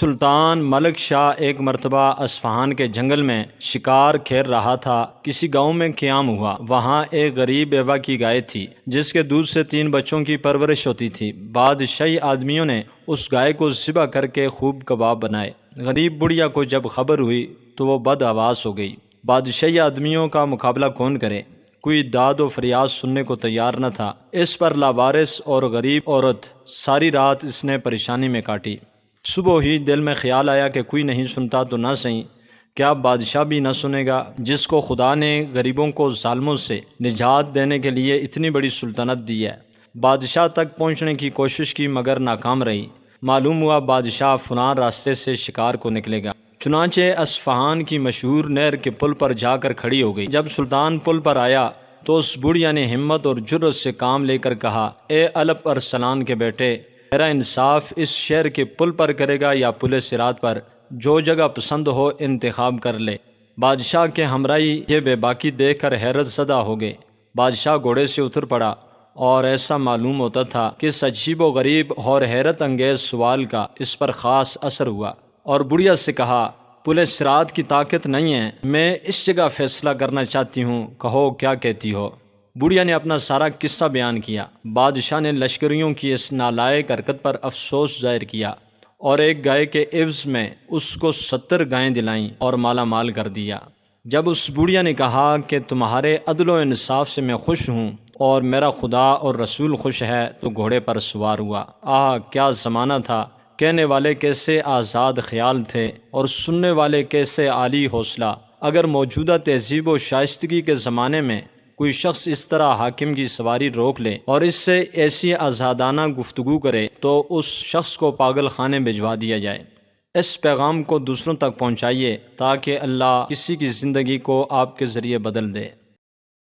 سلطان ملک شاہ ایک مرتبہ اصفہان کے جنگل میں شکار کھیل رہا تھا۔ کسی گاؤں میں قیام ہوا۔ وہاں ایک غریب بیوہ کی گائے تھی جس کے دودھ سے 3 بچوں کی پرورش ہوتی تھی۔ بادشاہی آدمیوں نے اس گائے کو ذبح کر کے خوب کباب بنائے۔ غریب بڑھیا کو جب خبر ہوئی تو وہ بدحواس ہو گئی۔ بادشاہی آدمیوں کا مقابلہ کون کرے؟ کوئی داد و فریاد سننے کو تیار نہ تھا۔ اس پر لاوارث اور غریب عورت ساری رات اس نے پریشانی میں کاٹی۔ صبح ہی دل میں خیال آیا کہ کوئی نہیں سنتا تو نہ سہی، کیا بادشاہ بھی نہ سنے گا، جس کو خدا نے غریبوں کو ظالموں سے نجات دینے کے لیے اتنی بڑی سلطنت دی ہے۔ بادشاہ تک پہنچنے کی کوشش کی مگر ناکام رہی۔ معلوم ہوا بادشاہ فلاں راستے سے شکار کو نکلے گا۔ چنانچہ اصفہان کی مشہور نہر کے پل پر جا کر کھڑی ہو گئی۔ جب سلطان پل پر آیا تو اس بڑھیا نے ہمت اور جرأت سے کام لے کر کہا، اے الپ ارسلان کے بیٹے، میرا انصاف اس شہر کے پل پر کرے گا یا پل صراط پر؟ جو جگہ پسند ہو انتخاب کر لے۔ بادشاہ کے ہمراہی یہ بے باکی دیکھ کر حیرت زدہ ہو گئے۔ بادشاہ گھوڑے سے اتر پڑا اور ایسا معلوم ہوتا تھا کہ اس عجیب و غریب اور حیرت انگیز سوال کا اس پر خاص اثر ہوا، اور بڑھیا سے کہا، پل صراط کی طاقت نہیں ہے، میں اس جگہ فیصلہ کرنا چاہتی ہوں، کہو کیا کہتی ہو؟ بڑھیا نے اپنا سارا قصہ بیان کیا۔ بادشاہ نے لشکریوں کی اس نالائق حرکت پر افسوس ظاہر کیا اور ایک گائے کے عوض میں اس کو 70 گائیں دلائیں اور مالا مال کر دیا۔ جب اس بڑھیا نے کہا کہ تمہارے عدل و انصاف سے میں خوش ہوں اور میرا خدا اور رسول خوش ہے، تو گھوڑے پر سوار ہوا۔ کیا زمانہ تھا! کہنے والے کیسے آزاد خیال تھے اور سننے والے کیسے عالی حوصلہ! اگر موجودہ تہذیب و شائستگی کے زمانے میں کوئی شخص اس طرح حاکم کی سواری روک لے اور اس سے ایسی آزادانہ گفتگو کرے تو اس شخص کو پاگل خانے بھجوا دیا جائے۔ اس پیغام کو دوسروں تک پہنچائیے تاکہ اللہ کسی کی زندگی کو آپ کے ذریعے بدل دے۔